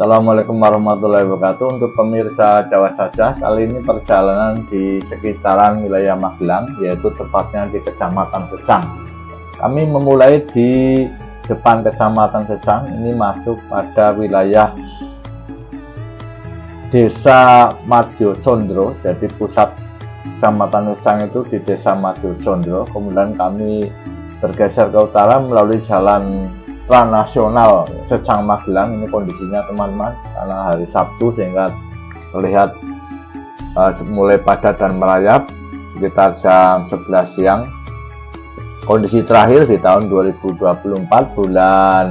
Assalamualaikum warahmatullahi wabarakatuh. Untuk pemirsa Jawa Saja, kali ini perjalanan di sekitaran wilayah Magelang, yaitu tepatnya di Kecamatan Secang. Kami memulai di depan Kecamatan Secang, ini masuk pada wilayah Desa Madyo Condro. Jadi pusat Kecamatan Secang itu di Desa Madyo Condro. Kemudian kami bergeser ke utara melalui jalan nasional Secang Magelang. Ini kondisinya teman-teman karena hari Sabtu sehingga terlihat mulai padat dan merayap sekitar jam 11 siang. Kondisi terakhir di tahun 2024 bulan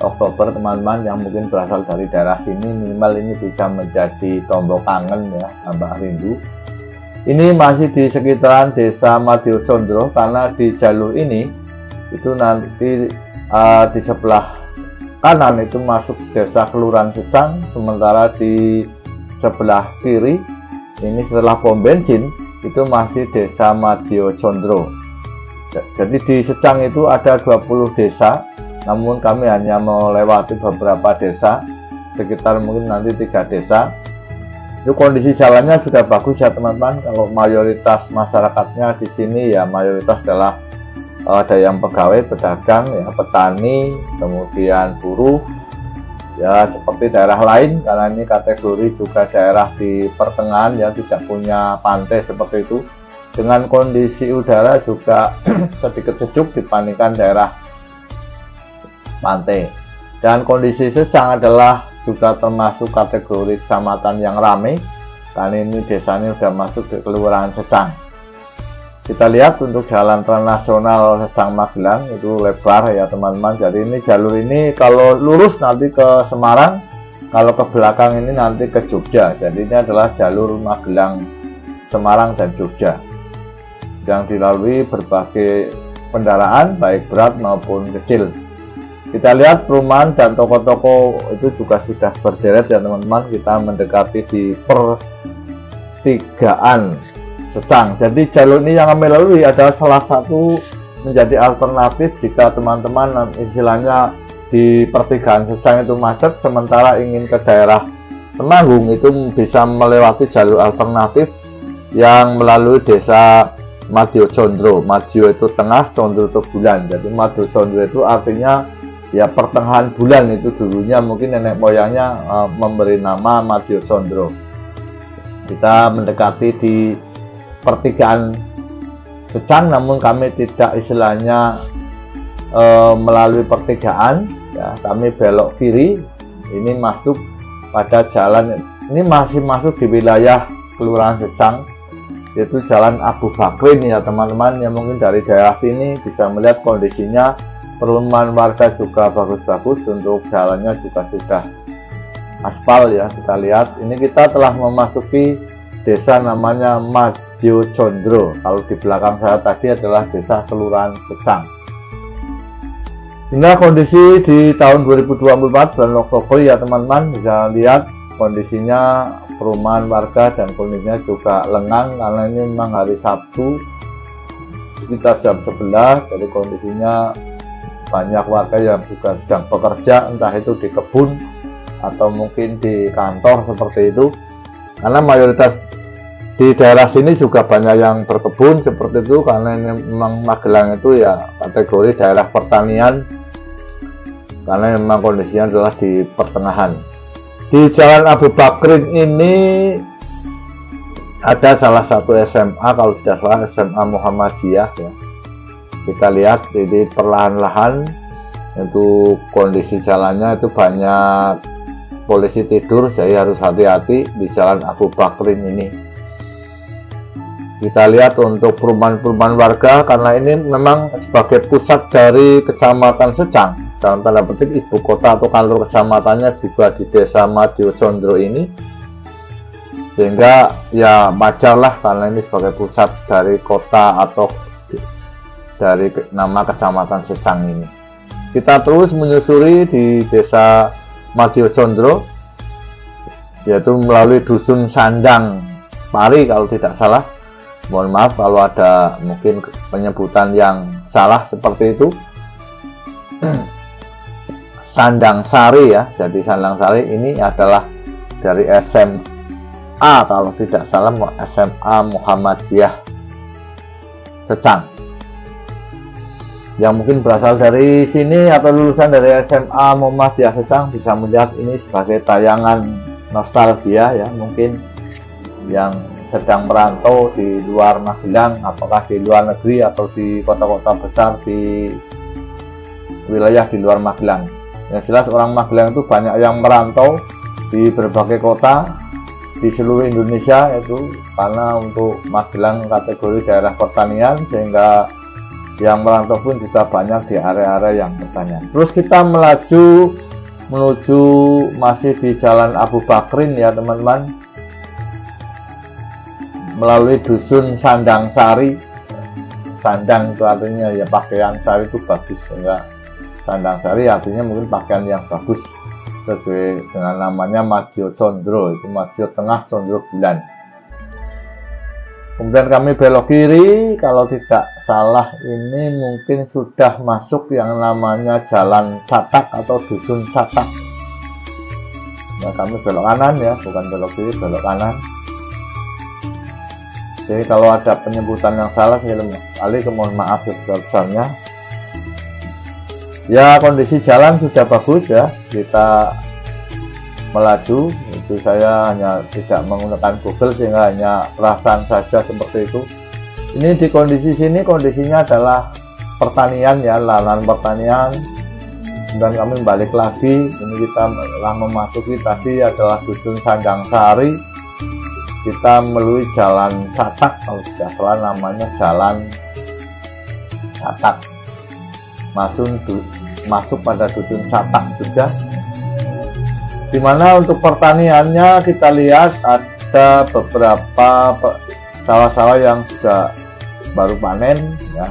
Oktober, teman-teman yang mungkin berasal dari daerah sini minimal ini bisa menjadi tombol kangen ya, tambah rindu. Ini masih di sekitaran Desa Madyo Condro karena di jalur ini itu nanti di sebelah kanan itu masuk Desa Kelurahan Secang, sementara di sebelah kiri ini setelah pom bensin itu masih Desa Madyo Condro. Jadi di Secang itu ada 20 desa, namun kami hanya melewati beberapa desa, sekitar mungkin nanti 3 desa. Itu kondisi jalannya sudah bagus ya teman-teman. Kalau mayoritas masyarakatnya di sini ya mayoritas adalah ada yang pegawai, pedagang, ya, petani, kemudian buruh, ya seperti daerah lain karena ini kategori juga daerah di pertengahan yang tidak punya pantai seperti itu. Dengan kondisi udara juga sedikit sejuk dibandingkan daerah pantai. Dan kondisi Secang adalah juga termasuk kategori kecamatan yang ramai karena ini desanya sudah masuk ke Kelurahan Secang. Kita lihat untuk jalan transnasional Secang Magelang itu lebar ya teman-teman. Jadi ini jalur ini kalau lurus nanti ke Semarang, kalau ke belakang ini nanti ke Jogja. Jadi ini adalah jalur Magelang, Semarang dan Jogja yang dilalui berbagai kendaraan baik berat maupun kecil. Kita lihat perumahan dan toko-toko itu juga sudah berderet ya teman-teman. Kita mendekati di pertigaan Secang. Jadi jalur ini yang kami lalui adalah salah satu menjadi alternatif jika teman-teman istilahnya di pertigaan Secang itu macet, sementara ingin ke daerah Temanggung itu bisa melewati jalur alternatif yang melalui Desa Madyo Condro. Madyo itu tengah, Condro itu bulan. Jadi Madyo Condro itu artinya ya pertengahan bulan, itu dulunya mungkin nenek moyangnya memberi nama Madyo Condro. Kita mendekati di pertigaan Secang, namun kami tidak istilahnya melalui pertigaan ya, kami belok kiri. Ini masuk pada jalan, ini masih masuk di wilayah Kelurahan Secang, yaitu Jalan Abu Bakrin ya teman-teman. Yang mungkin dari daerah sini bisa melihat kondisinya perumahan warga juga bagus-bagus, untuk jalannya juga sudah aspal ya. Kita lihat ini kita telah memasuki desa namanya Madyo Condro. Kalau di belakang saya tadi adalah Desa Kelurahan Secang. Inilah kondisi di tahun 2024 bulan Oktober ya teman-teman. Bisa lihat kondisinya perumahan warga dan kondisinya juga lengang karena ini memang hari Sabtu sekitar jam 11. Jadi kondisinya banyak warga yang juga sedang bekerja, entah itu di kebun atau mungkin di kantor seperti itu. Karena mayoritas di daerah sini juga banyak yang berkebun seperti itu, karena ini memang Magelang itu ya kategori daerah pertanian karena memang kondisinya adalah di pertengahan. Di Jalan Abu Bakrin ini ada salah satu SMA, kalau tidak salah SMA Muhammadiyah ya. Kita lihat ini perlahan-lahan untuk kondisi jalannya itu banyak polisi tidur, jadi harus hati-hati di Jalan Abu Bakrin ini. Kita lihat untuk perumahan-perumahan warga karena ini memang sebagai pusat dari Kecamatan Secang, dalam tanda petik ibu kota atau kantor kecamatannya juga di Desa Madyo Condro ini, sehingga ya wajarlah karena ini sebagai pusat dari kota atau dari nama Kecamatan Secang ini. Kita terus menyusuri di Desa Madyo Condro, yaitu melalui Dusun Sandang Pari kalau tidak salah. Mohon maaf kalau ada mungkin penyebutan yang salah seperti itu. Sandang Sari ya. Jadi Sandang Sari ini adalah dari SMA, kalau tidak salah SMA Muhammadiyah Secang, yang mungkin berasal dari sini atau lulusan dari SMA Muhammadiyah Secang bisa melihat ini sebagai tayangan nostalgia ya, mungkin yang sedang merantau di luar Magelang, apakah di luar negeri atau di kota-kota besar di wilayah di luar Magelang. Yang jelas orang Magelang itu banyak yang merantau di berbagai kota di seluruh Indonesia, itu karena untuk Magelang kategori daerah pertanian, sehingga yang merantau pun juga banyak di area-area yang pertanian. Terus kita melaju menuju masih di Jalan Abu Bakrin ya teman-teman, melalui dusun Sandang Sari. Sandang itu artinya ya pakaian, sari itu bagus, sehingga Sandang Sari artinya mungkin pakaian yang bagus, sesuai dengan namanya Madya Condro, itu Madya Tengah Condro Bulan. Kemudian kami belok kiri, kalau tidak salah ini mungkin sudah masuk yang namanya Jalan Catak atau Dusun Catak. Nah, kami belok kanan ya, bukan belok kiri, belok kanan. Jadi kalau ada penyebutan yang salah, saya mohon maaf sebesar-besarnya. Ya, kondisi jalan sudah bagus ya, kita melaju. Itu saya hanya tidak menggunakan Google, sehingga hanya perasaan saja seperti itu. Ini di kondisi sini, kondisinya adalah pertanian ya, lahan pertanian. Dan kami balik lagi, ini kita telah memasuki tadi adalah dusun Sandang Sari. Kita melalui Jalan Catak, kalau tidak salah namanya Jalan Catak, masuk pada dusun Catak juga, dimana untuk pertaniannya kita lihat ada beberapa sawah-sawah yang sudah baru panen ya,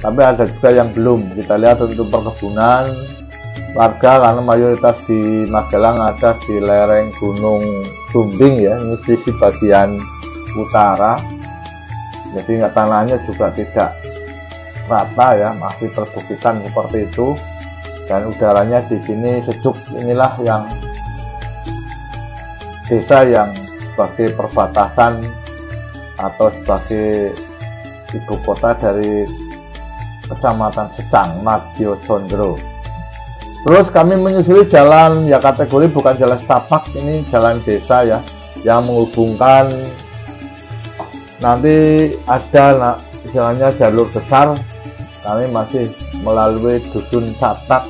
tapi ada juga yang belum. Kita lihat untuk perkebunan warga, karena mayoritas di Magelang ada di lereng Gunung Sumbing ya, ini sisi bagian utara, jadi tanahnya juga tidak rata ya, masih perbukitan seperti itu, dan udaranya di sini sejuk. Inilah yang desa yang sebagai perbatasan atau sebagai ibu kota dari Kecamatan Secang, Madya Condro. Terus kami menyusuri jalan ya, kategori bukan jalan setapak, ini jalan desa ya, yang menghubungkan, nanti ada istilahnya jalur besar. Kami masih melalui dusun Catak,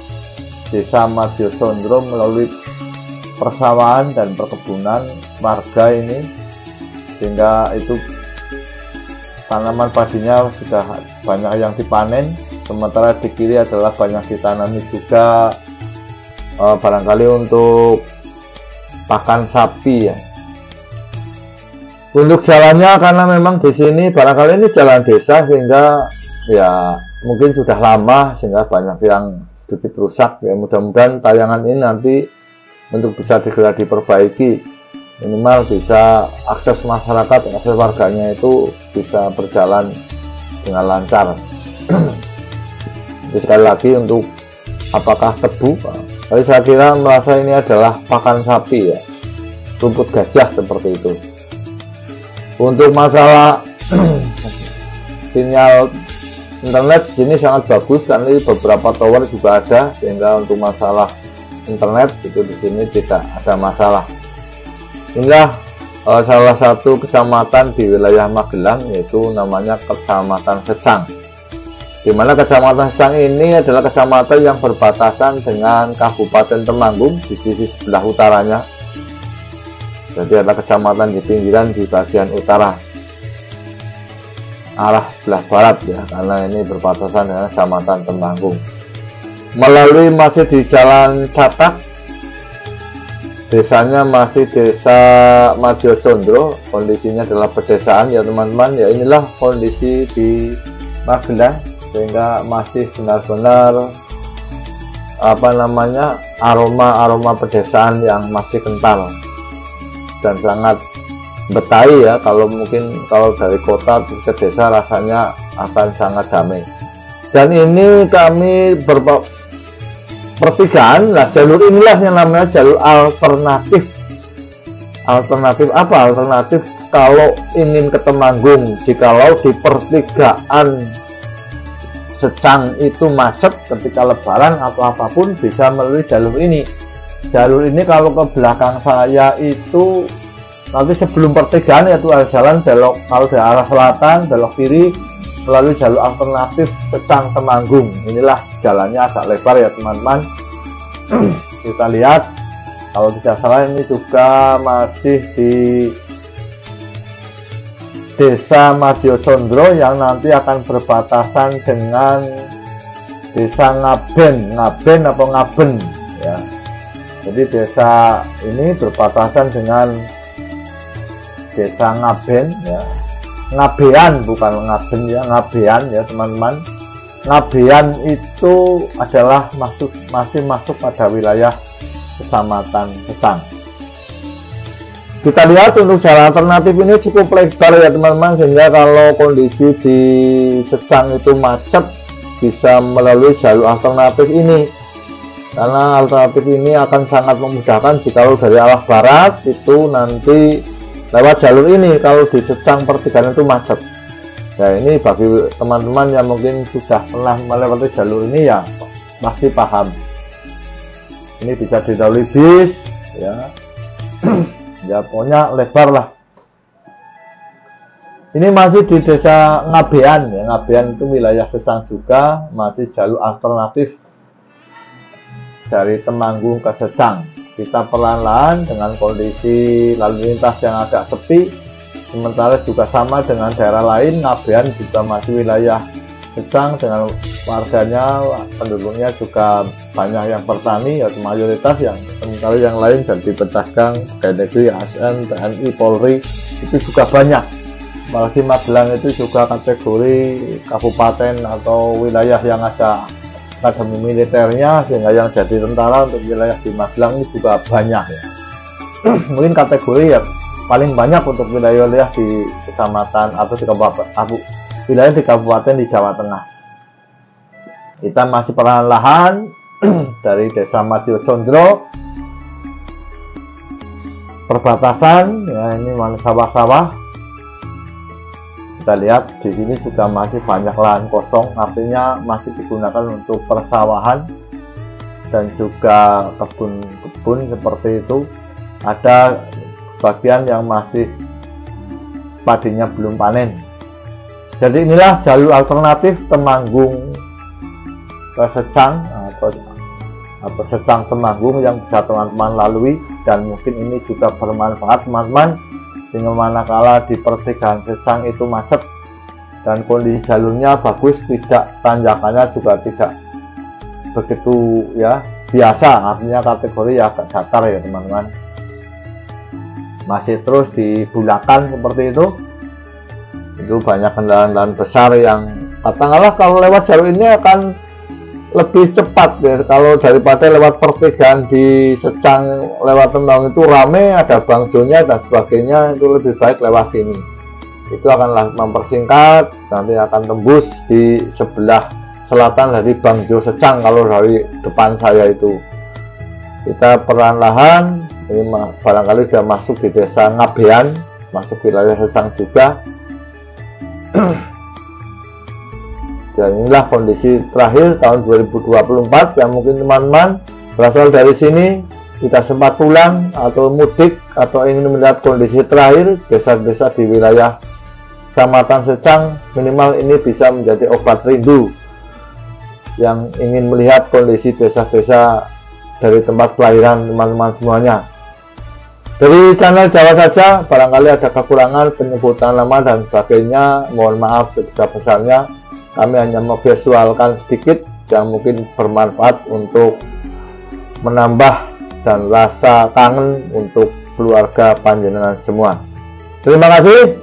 desa Madya Condro, melalui persawahan dan perkebunan warga ini, sehingga itu tanaman padinya sudah banyak yang dipanen. Sementara di kiri adalah banyak ditanami juga barangkali untuk pakan sapi ya. Untuk jalannya, karena memang di sini barangkali ini jalan desa, sehingga ya mungkin sudah lama sehingga banyak yang sedikit rusak ya. Mudah-mudahan tayangan ini nanti untuk bisa segera diperbaiki, minimal bisa akses masyarakat, akses warganya itu bisa berjalan dengan lancar. Jadi sekali lagi, untuk apakah tebu, tapi saya kira merasa ini adalah pakan sapi ya, rumput gajah seperti itu. Untuk masalah sinyal internet sini sangat bagus, karena beberapa tower juga ada, sehingga untuk masalah internet itu di sini tidak ada masalah. Inilah salah satu kecamatan di wilayah Magelang, yaitu namanya Kecamatan Secang, di mana Kecamatan Secang ini adalah kecamatan yang berbatasan dengan Kabupaten Temanggung di sisi sebelah utaranya. Jadi ada kecamatan di pinggiran di bagian utara, arah sebelah barat ya, karena ini berbatasan dengan Kecamatan Temanggung. Melalui masih di Jalan Catak, desanya masih desa Madya Condro, kondisinya adalah pedesaan ya teman-teman ya. Inilah kondisi di Magelang, sehingga masih benar-benar aroma pedesaan yang masih kental dan sangat Betawi ya. Kalau dari kota ke desa rasanya akan sangat damai. Dan ini kami pertigaan. Nah, jalur inilah yang namanya jalur alternatif. Alternatif apa? Alternatif kalau ingin ke Temanggung, jikalau di pertigaan Secang itu macet ketika lebaran atau apapun, bisa melalui jalur ini. Jalur ini kalau ke belakang saya itu nanti sebelum pertigaan, yaitu ada jalan belok, kalau dari arah selatan belok kiri melalui jalur alternatif Secang Temanggung. Inilah jalannya agak lebar ya teman-teman. Kita lihat, kalau tidak salah ini juga masih di Desa Madyo Condro yang nanti akan berbatasan dengan Desa Ngaben atau Ngaben ya. Jadi desa ini berbatasan dengan Desa Ngaben ya. Ngabean, bukan Ngaben ya, Ngabean ya teman-teman. Ngabean itu adalah masih masuk pada wilayah Kecamatan Secang. Kita lihat untuk jalan alternatif ini cukup lebar ya teman-teman, sehingga kalau kondisi di Secang itu macet bisa melalui jalur alternatif ini. Karena alternatif ini akan sangat memudahkan jika dari arah barat itu nanti lewat jalur ini kalau di Secang pertigaan itu macet. Nah, ini bagi teman-teman yang mungkin sudah pernah melewati jalur ini ya pasti paham. Ini bisa didahului bis ya. Ya pokoknya lebar lah. Ini masih di Desa Ngabean ya. Ngabean itu wilayah Secang juga, masih jalur alternatif dari Temanggung ke Secang. Kita perlahan-lahan dengan kondisi lalu lintas yang agak sepi. Sementara juga sama dengan daerah lain, Ngabean juga masih wilayah Secang dengan warganya, penduduknya juga banyak yang bertani, yaitu mayoritas, yang sementara yang lain jadi pedagang, pegawai negeri, ASN, TNI, Polri itu juga banyak. Apalagi Magelang itu juga kategori kabupaten atau wilayah yang ada akademi militernya, sehingga yang jadi tentara untuk wilayah di Magelang ini juga banyak ya. Mungkin kategori ya paling banyak untuk wilayah-wilayah di kecamatan atau di kabupaten, wilayah di kabupaten di Jawa Tengah. Kita masih perlahan-lahan dari Desa Madyo Condro, perbatasan ya, ini mana sawah-sawah. Kita lihat di sini juga masih banyak lahan kosong, artinya masih digunakan untuk persawahan dan juga kebun-kebun seperti itu. Ada bagian yang masih padinya belum panen. Jadi inilah jalur alternatif Temanggung ke Secang atau Secang Temanggung yang bisa teman-teman lalui, dan mungkin ini juga bermanfaat teman-teman. Sehingga manakala di pertigaan Secang itu macet dan kondisi jalurnya bagus, tidak tanjakannya juga tidak begitu ya biasa, artinya kategori ya agak datar ya teman-teman. Masih terus dibulakan seperti itu banyak kendaraan besar yang katakanlah kalau lewat jalur ini akan lebih cepat ya, kalau daripada lewat pertigaan di Secang lewat Temanggung itu rame, ada bangjonya dan sebagainya, itu lebih baik lewat sini. Itu akan mempersingkat, nanti akan tembus di sebelah selatan dari Bangjo Secang. Kalau dari depan saya itu kita perlahan-lahan, ini barangkali sudah masuk di Desa Ngabean, masuk wilayah Secang juga. Dan inilah kondisi terakhir tahun 2024 yang mungkin teman-teman berasal dari sini kita sempat pulang atau mudik atau ingin melihat kondisi terakhir desa-desa di wilayah Kecamatan Secang, minimal ini bisa menjadi obat rindu yang ingin melihat kondisi desa-desa dari tempat kelahiran teman-teman semuanya. Dari channel Jawa Saja, barangkali ada kekurangan penyebutan nama dan sebagainya, mohon maaf sebesar-besarnya. Kami hanya memvisualkan sedikit yang mungkin bermanfaat untuk menambah dan rasa kangen untuk keluarga panjenengan semua. Terima kasih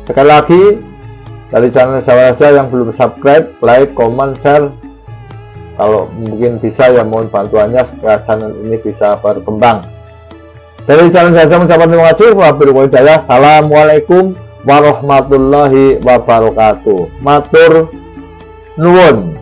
sekali lagi dari channel Jawa Saja. Yang belum subscribe, like, comment, share. Kalau mungkin bisa ya mohon bantuannya supaya channel ini bisa berkembang. Dari channel saya mengucapkan terima kasih. Wabillahi hidayah. Assalamualaikum warahmatullahi wabarakatuh. Matur nuwun.